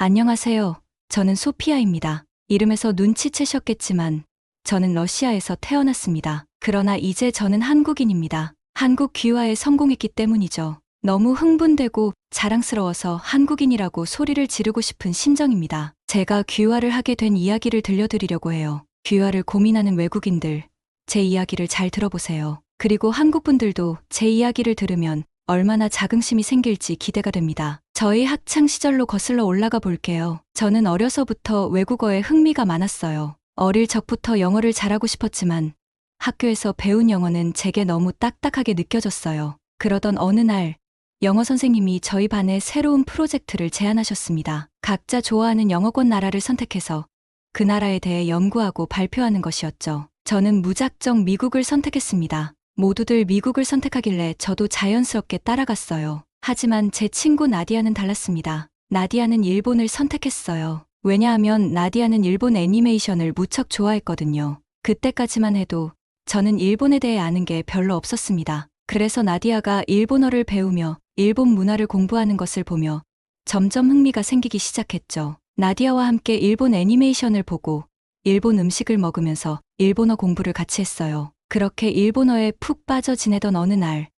안녕하세요. 저는 소피아입니다. 이름에서 눈치채셨겠지만 저는 러시아에서 태어났습니다. 그러나 이제 저는 한국인입니다. 한국 귀화에 성공했기 때문이죠. 너무 흥분되고 자랑스러워서 한국인이라고 소리를 지르고 싶은 심정입니다. 제가 귀화를 하게 된 이야기를 들려드리려고 해요. 귀화를 고민하는 외국인들, 제 이야기를 잘 들어보세요. 그리고 한국분들도 제 이야기를 들으면 얼마나 자긍심이 생길지 기대가 됩니다. 저희 학창 시절로 거슬러 올라가 볼게요. 저는 어려서부터 외국어에 흥미가 많았어요. 어릴 적부터 영어를 잘하고 싶었지만 학교에서 배운 영어는 제게 너무 딱딱하게 느껴졌어요. 그러던 어느 날 영어 선생님이 저희 반에 새로운 프로젝트를 제안하셨습니다. 각자 좋아하는 영어권 나라를 선택해서 그 나라에 대해 연구하고 발표하는 것이었죠. 저는 무작정 미국을 선택했습니다. 모두들 미국을 선택하길래 저도 자연스럽게 따라갔어요. 하지만 제 친구 나디아는 달랐습니다. 나디아는 일본을 선택했어요. 왜냐하면 나디아는 일본 애니메이션을 무척 좋아했거든요. 그때까지만 해도 저는 일본에 대해 아는 게 별로 없었습니다. 그래서 나디아가 일본어를 배우며 일본 문화를 공부하는 것을 보며 점점 흥미가 생기기 시작했죠. 나디아와 함께 일본 애니메이션을 보고 일본 음식을 먹으면서 일본어 공부를 같이 했어요. 그렇게 일본어에 푹 빠져 지내던 어느 날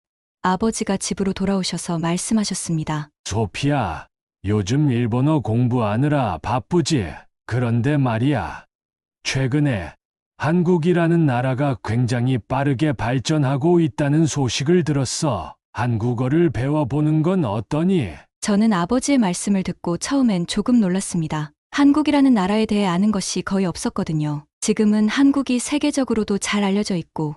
아버지가 집으로 돌아오셔서 말씀하셨습니다. 소피야, 요즘 일본어 공부하느라 바쁘지? 그런데 말이야, 최근에 한국이라는 나라가 굉장히 빠르게 발전하고 있다는 소식을 들었어. 한국어를 배워보는 건 어떠니? 저는 아버지의 말씀을 듣고 처음엔 조금 놀랐습니다. 한국이라는 나라에 대해 아는 것이 거의 없었거든요. 지금은 한국이 세계적으로도 잘 알려져 있고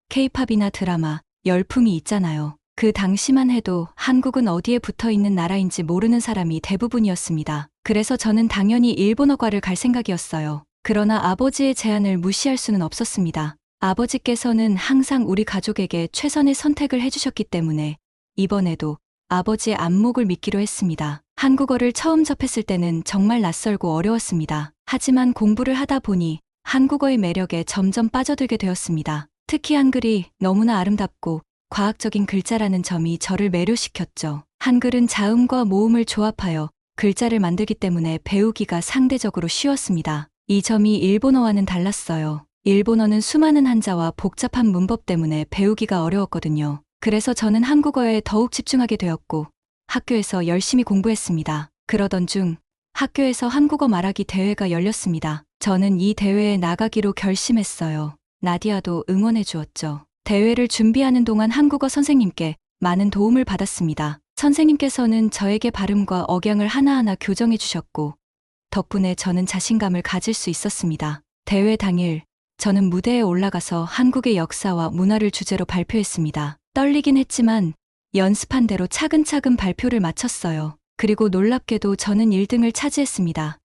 케이팝이나 드라마, 열풍이 있잖아요. 그 당시만 해도 한국은 어디에 붙어 있는 나라인지 모르는 사람이 대부분이었습니다. 그래서 저는 당연히 일본어과를 갈 생각이었어요. 그러나 아버지의 제안을 무시할 수는 없었습니다. 아버지께서는 항상 우리 가족에게 최선의 선택을 해주셨기 때문에 이번에도 아버지의 안목을 믿기로 했습니다. 한국어를 처음 접했을 때는 정말 낯설고 어려웠습니다. 하지만 공부를 하다 보니 한국어의 매력에 점점 빠져들게 되었습니다. 특히 한글이 너무나 아름답고 과학적인 글자라는 점이 저를 매료시켰죠. 한글은 자음과 모음을 조합하여 글자를 만들기 때문에 배우기가 상대적으로 쉬웠습니다. 이 점이 일본어와는 달랐어요. 일본어는 수많은 한자와 복잡한 문법 때문에 배우기가 어려웠거든요. 그래서 저는 한국어에 더욱 집중하게 되었고 학교에서 열심히 공부했습니다. 그러던 중 학교에서 한국어 말하기 대회가 열렸습니다. 저는 이 대회에 나가기로 결심했어요. 나디아도 응원해 주었죠. 대회를 준비하는 동안 한국어 선생님께 많은 도움을 받았습니다. 선생님께서는 저에게 발음과 억양을 하나하나 교정해 주셨고 덕분에 저는 자신감을 가질 수 있었습니다. 대회 당일 저는 무대에 올라가서 한국의 역사와 문화를 주제로 발표했습니다. 떨리긴 했지만 연습한 대로 차근차근 발표를 마쳤어요. 그리고 놀랍게도 저는 1등을 차지했습니다.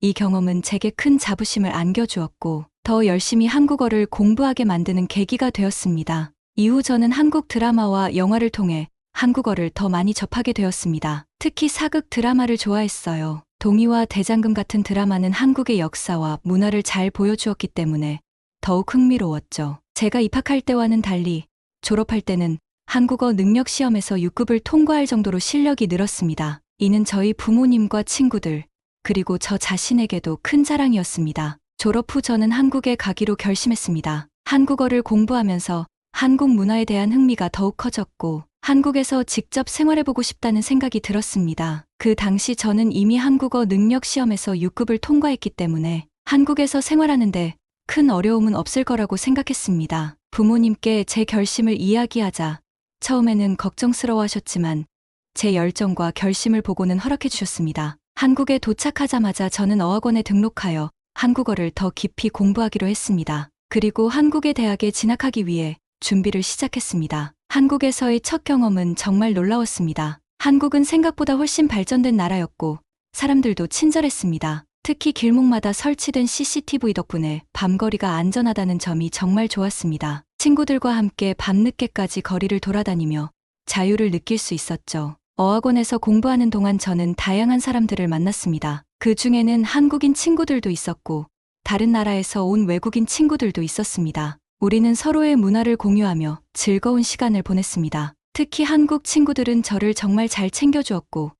이 경험은 제게 큰 자부심을 안겨주었고 더 열심히 한국어를 공부하게 만드는 계기가 되었습니다. 이후 저는 한국 드라마와 영화를 통해 한국어를 더 많이 접하게 되었습니다. 특히 사극 드라마를 좋아했어요. 동의와 대장금 같은 드라마는 한국의 역사와 문화를 잘 보여주었기 때문에 더욱 흥미로웠죠. 제가 입학할 때와는 달리 졸업할 때는 한국어 능력 시험에서 6급을 통과할 정도로 실력이 늘었습니다. 이는 저희 부모님과 친구들, 그리고 저 자신에게도 큰 자랑이었습니다. 졸업 후 저는 한국에 가기로 결심했습니다. 한국어를 공부하면서 한국 문화에 대한 흥미가 더욱 커졌고 한국에서 직접 생활해보고 싶다는 생각이 들었습니다. 그 당시 저는 이미 한국어 능력 시험에서 6급을 통과했기 때문에 한국에서 생활하는데 큰 어려움은 없을 거라고 생각했습니다. 부모님께 제 결심을 이야기하자 처음에는 걱정스러워하셨지만 제 열정과 결심을 보고는 허락해 주셨습니다. 한국에 도착하자마자 저는 어학원에 등록하여 한국어를 더 깊이 공부하기로 했습니다. 그리고 한국의 대학에 진학하기 위해 준비를 시작했습니다. 한국에서의 첫 경험은 정말 놀라웠습니다. 한국은 생각보다 훨씬 발전된 나라였고 사람들도 친절했습니다. 특히 길목마다 설치된 CCTV 덕분에 밤거리가 안전하다는 점이 정말 좋았습니다. 친구들과 함께 밤늦게까지 거리를 돌아다니며 자유를 느낄 수 있었죠. 어학원에서 공부하는 동안 저는 다양한 사람들을 만났습니다. 그 중에는 한국인 친구들도 있었고 다른 나라에서 온 외국인 친구들도 있었습니다. 우리는 서로의 문화를 공유하며 즐거운 시간을 보냈습니다. 특히 한국 친구들은 저를 정말 잘 챙겨주었고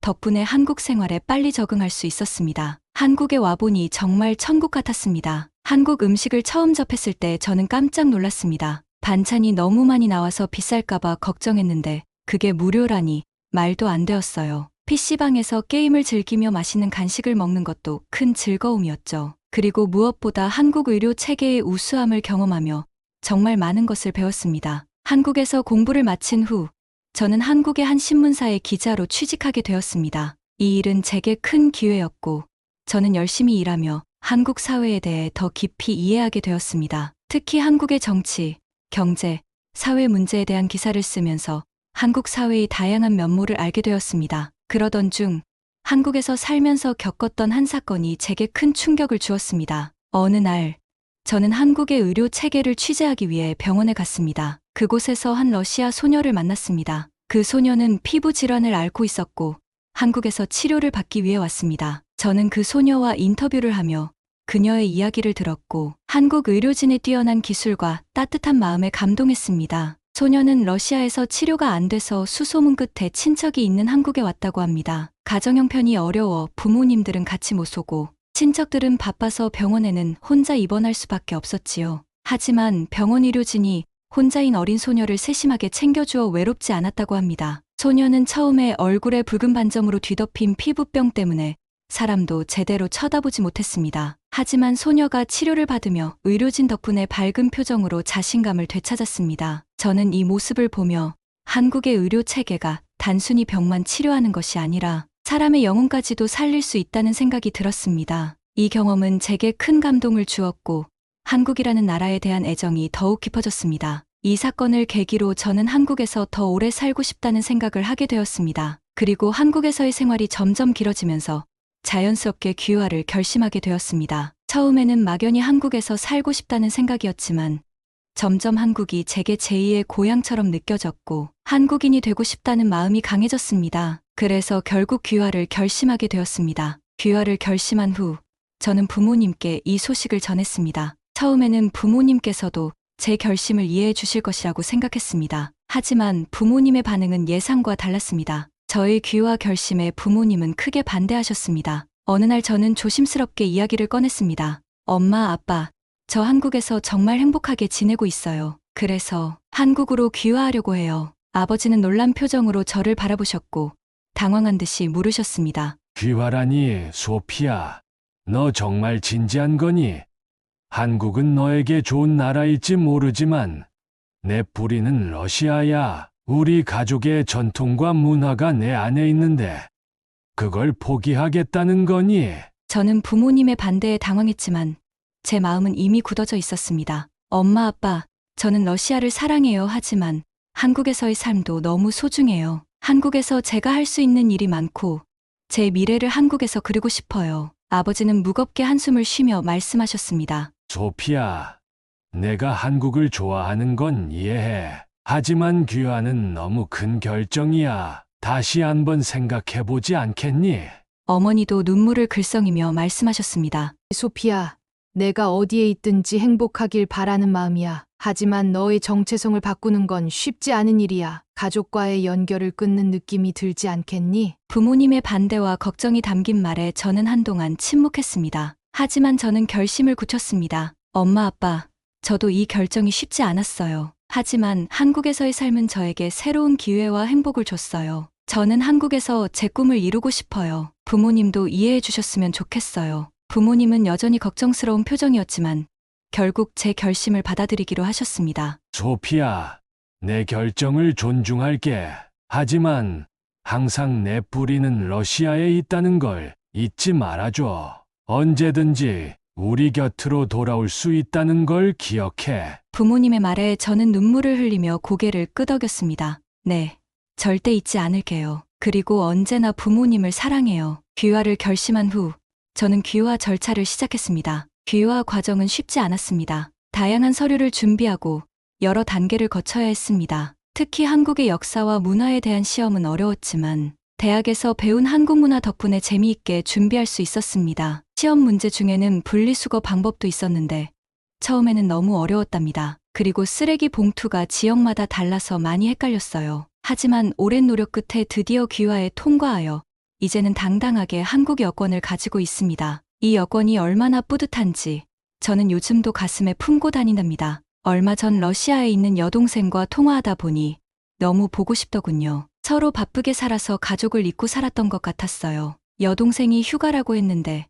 덕분에 한국 생활에 빨리 적응할 수 있었습니다. 한국에 와보니 정말 천국 같았습니다. 한국 음식을 처음 접했을 때 저는 깜짝 놀랐습니다. 반찬이 너무 많이 나와서 비쌀까봐 걱정했는데 그게 무료라니 말도 안 되었어요. PC방에서 게임을 즐기며 맛있는 간식을 먹는 것도 큰 즐거움이었죠. 그리고 무엇보다 한국 의료 체계의 우수함을 경험하며 정말 많은 것을 배웠습니다. 한국에서 공부를 마친 후 저는 한국의 한 신문사의 기자로 취직하게 되었습니다. 이 일은 제게 큰 기회였고 저는 열심히 일하며 한국 사회에 대해 더 깊이 이해하게 되었습니다. 특히 한국의 정치, 경제, 사회 문제에 대한 기사를 쓰면서 한국 사회의 다양한 면모를 알게 되었습니다. 그러던 중 한국에서 살면서 겪었던 한 사건이 제게 큰 충격을 주었습니다. 어느 날 저는 한국의 의료 체계를 취재하기 위해 병원에 갔습니다. 그곳에서 한 러시아 소녀를 만났습니다. 그 소녀는 피부 질환을 앓고 있었고 한국에서 치료를 받기 위해 왔습니다. 저는 그 소녀와 인터뷰를 하며 그녀의 이야기를 들었고 한국 의료진의 뛰어난 기술과 따뜻한 마음에 감동했습니다. 소녀는 러시아에서 치료가 안 돼서 수소문 끝에 친척이 있는 한국에 왔다고 합니다. 가정 형편이 어려워 부모님들은 같이 못 오고 친척들은 바빠서 병원에는 혼자 입원할 수밖에 없었지요. 하지만 병원 의료진이 혼자인 어린 소녀를 세심하게 챙겨주어 외롭지 않았다고 합니다. 소녀는 처음에 얼굴에 붉은 반점으로 뒤덮인 피부병 때문에 사람도 제대로 쳐다보지 못했습니다. 하지만 소녀가 치료를 받으며 의료진 덕분에 밝은 표정으로 자신감을 되찾았습니다. 저는 이 모습을 보며 한국의 의료 체계가 단순히 병만 치료하는 것이 아니라 사람의 영혼까지도 살릴 수 있다는 생각이 들었습니다. 이 경험은 제게 큰 감동을 주었고 한국이라는 나라에 대한 애정이 더욱 깊어졌습니다. 이 사건을 계기로 저는 한국에서 더 오래 살고 싶다는 생각을 하게 되었습니다. 그리고 한국에서의 생활이 점점 길어지면서 자연스럽게 귀화를 결심하게 되었습니다. 처음에는 막연히 한국에서 살고 싶다는 생각이었지만 점점 한국이 제게 제2의 고향처럼 느껴졌고 한국인이 되고 싶다는 마음이 강해졌습니다. 그래서 결국 귀화를 결심하게 되었습니다. 귀화를 결심한 후 저는 부모님께 이 소식을 전했습니다. 처음에는 부모님께서도 제 결심을 이해해 주실 것이라고 생각했습니다. 하지만 부모님의 반응은 예상과 달랐습니다. 저의 귀화 결심에 부모님은 크게 반대하셨습니다. 어느 날 저는 조심스럽게 이야기를 꺼냈습니다. 엄마, 아빠, 저 한국에서 정말 행복하게 지내고 있어요. 그래서 한국으로 귀화하려고 해요. 아버지는 놀란 표정으로 저를 바라보셨고 당황한 듯이 물으셨습니다. 귀화라니, 소피아. 너 정말 진지한 거니? 한국은 너에게 좋은 나라일지 모르지만 내 뿌리는 러시아야. 우리 가족의 전통과 문화가 내 안에 있는데 그걸 포기하겠다는 거니? 저는 부모님의 반대에 당황했지만 제 마음은 이미 굳어져 있었습니다. 엄마, 아빠, 저는 러시아를 사랑해요. 하지만 한국에서의 삶도 너무 소중해요. 한국에서 제가 할 수 있는 일이 많고 제 미래를 한국에서 그리고 싶어요. 아버지는 무겁게 한숨을 쉬며 말씀하셨습니다. 소피아, 내가 한국을 좋아하는 건 이해해. 하지만 귀화는 너무 큰 결정이야. 다시 한번 생각해보지 않겠니? 어머니도 눈물을 글썽이며 말씀하셨습니다. 소피아, 내가 어디에 있든지 행복하길 바라는 마음이야. 하지만 너의 정체성을 바꾸는 건 쉽지 않은 일이야. 가족과의 연결을 끊는 느낌이 들지 않겠니? 부모님의 반대와 걱정이 담긴 말에 저는 한동안 침묵했습니다. 하지만 저는 결심을 굳혔습니다. 엄마, 아빠, 저도 이 결정이 쉽지 않았어요. 하지만 한국에서의 삶은 저에게 새로운 기회와 행복을 줬어요. 저는 한국에서 제 꿈을 이루고 싶어요. 부모님도 이해해 주셨으면 좋겠어요. 부모님은 여전히 걱정스러운 표정이었지만 결국 제 결심을 받아들이기로 하셨습니다. 소피아, 내 결정을 존중할게. 하지만 항상 내 뿌리는 러시아에 있다는 걸 잊지 말아줘. 언제든지 우리 곁으로 돌아올 수 있다는 걸 기억해. 부모님의 말에 저는 눈물을 흘리며 고개를 끄덕였습니다. 네, 절대 잊지 않을게요. 그리고 언제나 부모님을 사랑해요. 귀화를 결심한 후 저는 귀화 절차를 시작했습니다. 귀화 과정은 쉽지 않았습니다. 다양한 서류를 준비하고 여러 단계를 거쳐야 했습니다. 특히 한국의 역사와 문화에 대한 시험은 어려웠지만 대학에서 배운 한국 문화 덕분에 재미있게 준비할 수 있었습니다. 시험 문제 중에는 분리수거 방법도 있었는데 처음에는 너무 어려웠답니다. 그리고 쓰레기 봉투가 지역마다 달라서 많이 헷갈렸어요. 하지만 오랜 노력 끝에 드디어 귀화에 통과하여 이제는 당당하게 한국 여권을 가지고 있습니다. 이 여권이 얼마나 뿌듯한지 저는 요즘도 가슴에 품고 다닌답니다. 얼마 전 러시아에 있는 여동생과 통화하다 보니 너무 보고 싶더군요. 서로 바쁘게 살아서 가족을 잊고 살았던 것 같았어요. 여동생이 휴가라고 했는데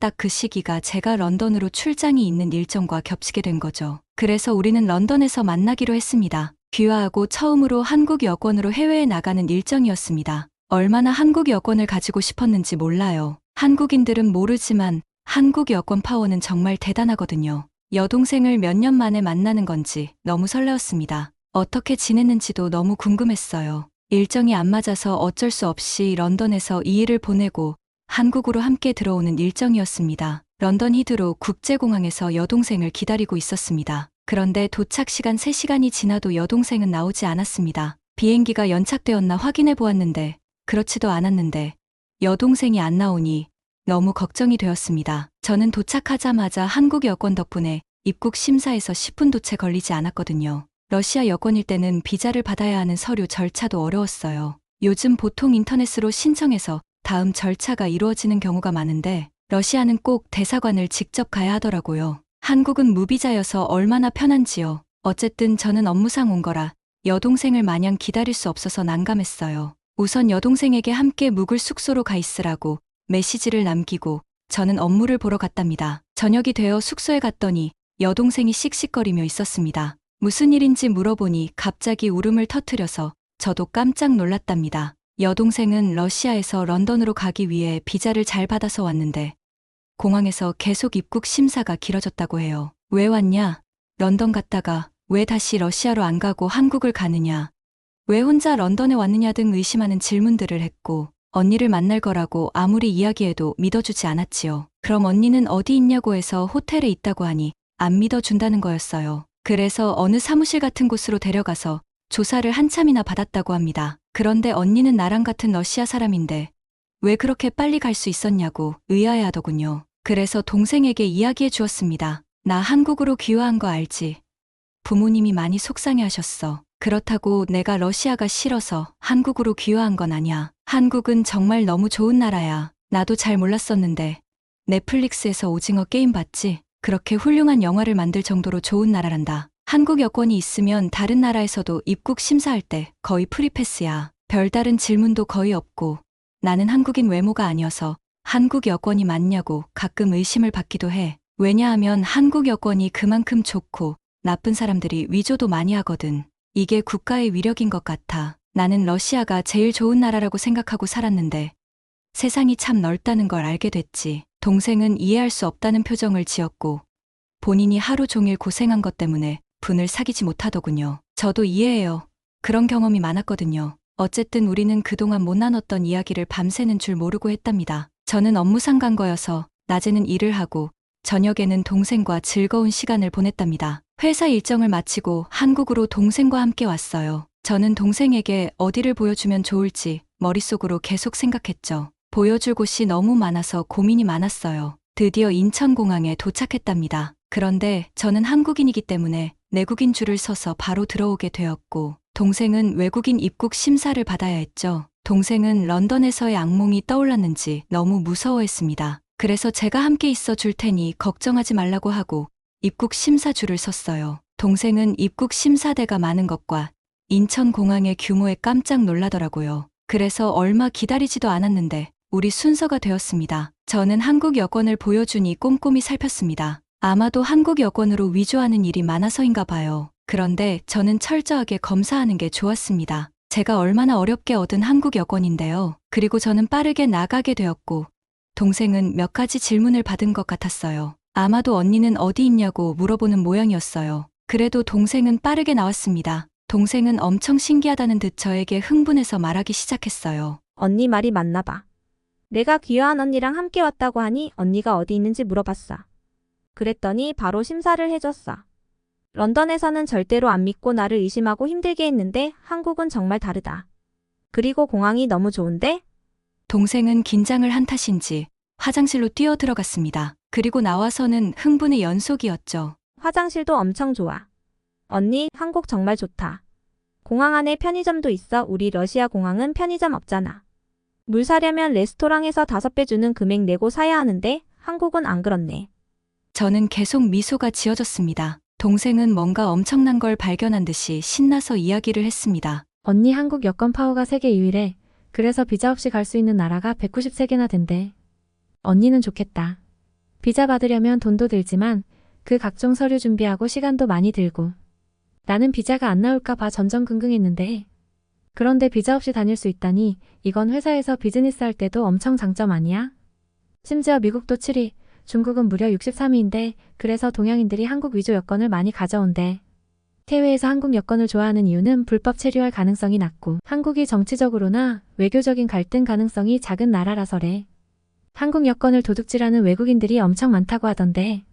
딱 그 시기가 제가 런던으로 출장이 있는 일정과 겹치게 된 거죠. 그래서 우리는 런던에서 만나기로 했습니다. 귀화하고 처음으로 한국 여권으로 해외에 나가는 일정이었습니다. 얼마나 한국 여권을 가지고 싶었는지 몰라요. 한국인들은 모르지만 한국 여권 파워는 정말 대단하거든요. 여동생을 몇 년 만에 만나는 건지 너무 설레었습니다. 어떻게 지냈는지도 너무 궁금했어요. 일정이 안 맞아서 어쩔 수 없이 런던에서 2일을 보내고 한국으로 함께 들어오는 일정이었습니다. 런던 히드로 국제공항에서 여동생을 기다리고 있었습니다. 그런데 도착 시간 3시간이 지나도 여동생은 나오지 않았습니다. 비행기가 연착되었나 확인해 보았는데 그렇지도 않았는데 여동생이 안 나오니 너무 걱정이 되었습니다. 저는 도착하자마자 한국 여권 덕분에 입국 심사에서 10분도 채 걸리지 않았거든요. 러시아 여권일 때는 비자를 받아야 하는 서류 절차도 어려웠어요. 요즘 보통 인터넷으로 신청해서 다음 절차가 이루어지는 경우가 많은데 러시아는 꼭 대사관을 직접 가야 하더라고요. 한국은 무비자여서 얼마나 편한지요. 어쨌든 저는 업무상 온 거라 여동생을 마냥 기다릴 수 없어서 난감했어요. 우선 여동생에게 함께 묵을 숙소로 가 있으라고 메시지를 남기고 저는 업무를 보러 갔답니다. 저녁이 되어 숙소에 갔더니 여동생이 씩씩거리며 있었습니다. 무슨 일인지 물어보니 갑자기 울음을 터뜨려서 저도 깜짝 놀랐답니다. 여동생은 러시아에서 런던으로 가기 위해 비자를 잘 받아서 왔는데 공항에서 계속 입국 심사가 길어졌다고 해요. 왜 왔냐? 런던 갔다가 왜 다시 러시아로 안 가고 한국을 가느냐? 왜 혼자 런던에 왔느냐 등 의심하는 질문들을 했고 언니를 만날 거라고 아무리 이야기해도 믿어주지 않았지요. 그럼 언니는 어디 있냐고 해서 호텔에 있다고 하니 안 믿어준다는 거였어요. 그래서 어느 사무실 같은 곳으로 데려가서 조사를 한참이나 받았다고 합니다. 그런데 언니는 나랑 같은 러시아 사람인데 왜 그렇게 빨리 갈 수 있었냐고 의아해하더군요. 그래서 동생에게 이야기해 주었습니다. 나 한국으로 귀화한 거 알지? 부모님이 많이 속상해하셨어. 그렇다고 내가 러시아가 싫어서 한국으로 귀화한 건 아니야. 한국은 정말 너무 좋은 나라야. 나도 잘 몰랐었는데 넷플릭스에서 오징어 게임 봤지? 그렇게 훌륭한 영화를 만들 정도로 좋은 나라란다. 한국 여권이 있으면 다른 나라에서도 입국 심사할 때 거의 프리패스야. 별다른 질문도 거의 없고 나는 한국인 외모가 아니어서 한국 여권이 맞냐고 가끔 의심을 받기도 해. 왜냐하면 한국 여권이 그만큼 좋고 나쁜 사람들이 위조도 많이 하거든. 이게 국가의 위력인 것 같아. 나는 러시아가 제일 좋은 나라라고 생각하고 살았는데 세상이 참 넓다는 걸 알게 됐지. 동생은 이해할 수 없다는 표정을 지었고 본인이 하루 종일 고생한 것 때문에 분을 사귀지 못하더군요. 저도 이해해요. 그런 경험이 많았거든요. 어쨌든 우리는 그동안 못 나눴던 이야기를 밤새는 줄 모르고 했답니다. 저는 업무상 간 거여서 낮에는 일을 하고 저녁에는 동생과 즐거운 시간을 보냈답니다. 회사 일정을 마치고 한국으로 동생과 함께 왔어요. 저는 동생에게 어디를 보여주면 좋을지 머릿속으로 계속 생각했죠. 보여줄 곳이 너무 많아서 고민이 많았어요. 드디어 인천공항에 도착했답니다. 그런데 저는 한국인이기 때문에 내국인 줄을 서서 바로 들어오게 되었고 동생은 외국인 입국 심사를 받아야 했죠. 동생은 런던에서의 악몽이 떠올랐는지 너무 무서워했습니다. 그래서 제가 함께 있어 줄 테니 걱정하지 말라고 하고 입국 심사 줄을 섰어요. 동생은 입국 심사대가 많은 것과 인천공항의 규모에 깜짝 놀라더라고요. 그래서 얼마 기다리지도 않았는데 우리 순서가 되었습니다. 저는 한국 여권을 보여주니 꼼꼼히 살폈습니다. 아마도 한국 여권으로 위조하는 일이 많아서인가 봐요. 그런데 저는 철저하게 검사하는 게 좋았습니다. 제가 얼마나 어렵게 얻은 한국 여권인데요. 그리고 저는 빠르게 나가게 되었고 동생은 몇 가지 질문을 받은 것 같았어요. 아마도 언니는 어디 있냐고 물어보는 모양이었어요. 그래도 동생은 빠르게 나왔습니다. 동생은 엄청 신기하다는 듯 저에게 흥분해서 말하기 시작했어요. 언니 말이 맞나 봐. 내가 귀화한 언니랑 함께 왔다고 하니 언니가 어디 있는지 물어봤어. 그랬더니 바로 심사를 해줬어. 런던에서는 절대로 안 믿고 나를 의심하고 힘들게 했는데 한국은 정말 다르다. 그리고 공항이 너무 좋은데? 동생은 긴장을 한 탓인지 화장실로 뛰어 들어갔습니다. 그리고 나와서는 흥분의 연속이었죠. 화장실도 엄청 좋아. 언니, 한국 정말 좋다. 공항 안에 편의점도 있어. 우리 러시아 공항은 편의점 없잖아. 물 사려면 레스토랑에서 5배 주는 금액 내고 사야 하는데 한국은 안 그렇네. 저는 계속 미소가 지어졌습니다. 동생은 뭔가 엄청난 걸 발견한 듯이 신나서 이야기를 했습니다. 언니 한국 여권 파워가 세계 유일해. 그래서 비자 없이 갈 수 있는 나라가 193개나 된대. 언니는 좋겠다. 비자 받으려면 돈도 들지만 그 각종 서류 준비하고 시간도 많이 들고. 나는 비자가 안 나올까 봐 전전긍긍했는데. 그런데 비자 없이 다닐 수 있다니 이건 회사에서 비즈니스 할 때도 엄청 장점 아니야? 심지어 미국도 7위, 중국은 무려 63위인데 그래서 동양인들이 한국 위조 여권을 많이 가져온대. 해외에서 한국 여권을 좋아하는 이유는 불법 체류할 가능성이 낮고 한국이 정치적으로나 외교적인 갈등 가능성이 작은 나라라서래. 한국 여권을 도둑질하는 외국인들이 엄청 많다고 하던데.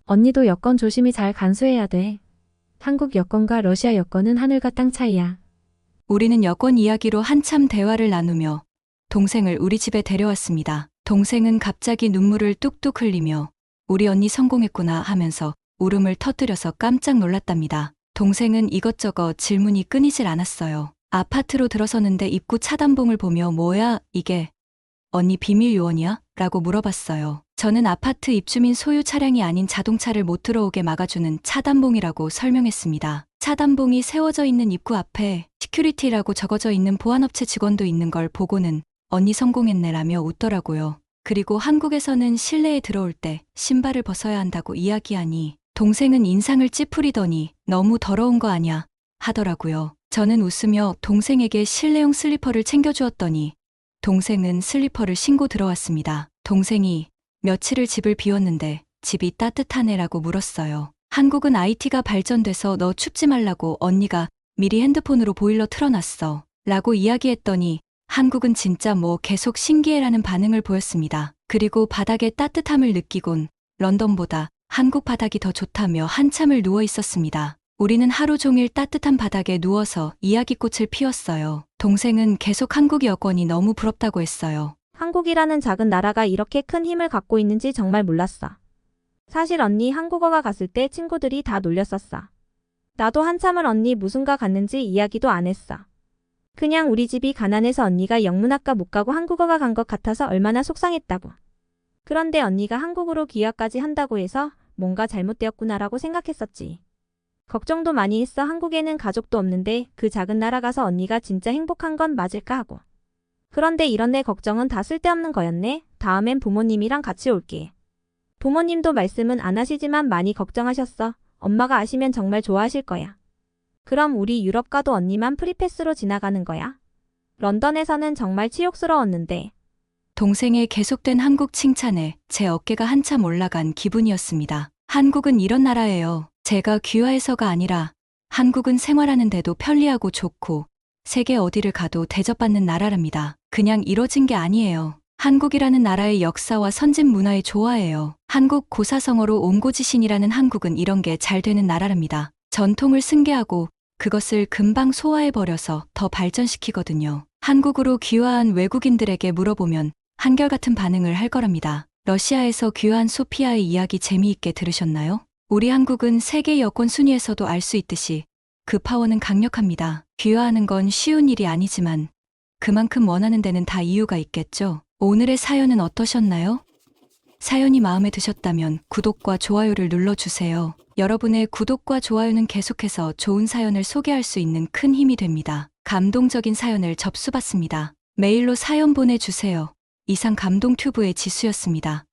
언니도 여권 조심히 잘 간수해야 돼. 한국 여권과 러시아 여권은 하늘과 땅 차이야. 우리는 여권 이야기로 한참 대화를 나누며 동생을 우리 집에 데려왔습니다. 동생은 갑자기 눈물을 뚝뚝 흘리며 우리 언니 성공했구나 하면서 울음을 터뜨려서 깜짝 놀랐답니다. 동생은 이것저것 질문이 끊이질 않았어요. 아파트로 들어서는데 입구 차단봉을 보며 뭐야 이게 언니 비밀 요원이야? 라고 물어봤어요. 저는 아파트 입주민 소유 차량이 아닌 자동차를 못 들어오게 막아주는 차단봉이라고 설명했습니다. 차단봉이 세워져 있는 입구 앞에 시큐리티라고 적어져 있는 보안업체 직원도 있는 걸 보고는 언니 성공했네라며 웃더라고요. 그리고 한국에서는 실내에 들어올 때 신발을 벗어야 한다고 이야기하니 동생은 인상을 찌푸리더니 너무 더러운 거 아냐 하더라고요. 저는 웃으며 동생에게 실내용 슬리퍼를 챙겨주었더니 동생은 슬리퍼를 신고 들어왔습니다. 동생이 며칠을 집을 비웠는데 집이 따뜻하네라고 물었어요. 한국은 IT가 발전돼서 너 춥지 말라고 언니가 미리 핸드폰으로 보일러 틀어놨어 라고 이야기했더니 한국은 진짜 뭐 계속 신기해라는 반응을 보였습니다. 그리고 바닥의 따뜻함을 느끼곤 런던보다 한국 바닥이 더 좋다며 한참을 누워 있었습니다. 우리는 하루 종일 따뜻한 바닥에 누워서 이야기꽃을 피웠어요. 동생은 계속 한국 여권이 너무 부럽다고 했어요. 한국이라는 작은 나라가 이렇게 큰 힘을 갖고 있는지 정말 몰랐어. 사실 언니 한국어가 갔을 때 친구들이 다 놀렸었어. 나도 한참을 언니 무슨가 갔는지 이야기도 안 했어. 그냥 우리 집이 가난해서 언니가 영문학과 못 가고 한국어가 간 것 같아서 얼마나 속상했다고. 그런데 언니가 한국으로 귀화까지 한다고 해서 뭔가 잘못되었구나라고 생각했었지. 걱정도 많이 했어. 한국에는 가족도 없는데 그 작은 나라 가서 언니가 진짜 행복한 건 맞을까 하고. 그런데 이런 내 걱정은 다 쓸데없는 거였네. 다음엔 부모님이랑 같이 올게. 부모님도 말씀은 안 하시지만 많이 걱정하셨어. 엄마가 아시면 정말 좋아하실 거야. 그럼 우리 유럽 가도 언니만 프리패스로 지나가는 거야. 런던에서는 정말 치욕스러웠는데. 동생의 계속된 한국 칭찬에 제 어깨가 한참 올라간 기분이었습니다. 한국은 이런 나라예요. 제가 귀화해서가 아니라 한국은 생활하는데도 편리하고 좋고 세계 어디를 가도 대접받는 나라랍니다. 그냥 이뤄진 게 아니에요. 한국이라는 나라의 역사와 선진 문화에 좋아해요. 한국 고사성어로 옹고지신이라는 한국은 이런 게 잘 되는 나라랍니다. 전통을 승계하고 그것을 금방 소화해버려서 더 발전시키거든요. 한국으로 귀화한 외국인들에게 물어보면 한결같은 반응을 할 거랍니다. 러시아에서 귀화한 소피아의 이야기 재미있게 들으셨나요? 우리 한국은 세계 여권 순위에서도 알 수 있듯이 그 파워는 강력합니다. 귀화하는 건 쉬운 일이 아니지만 그만큼 원하는 데는 다 이유가 있겠죠. 오늘의 사연은 어떠셨나요? 사연이 마음에 드셨다면 구독과 좋아요를 눌러주세요. 여러분의 구독과 좋아요는 계속해서 좋은 사연을 소개할 수 있는 큰 힘이 됩니다. 감동적인 사연을 접수받습니다. 메일로 사연 보내주세요. 이상 감동튜브의 지수였습니다.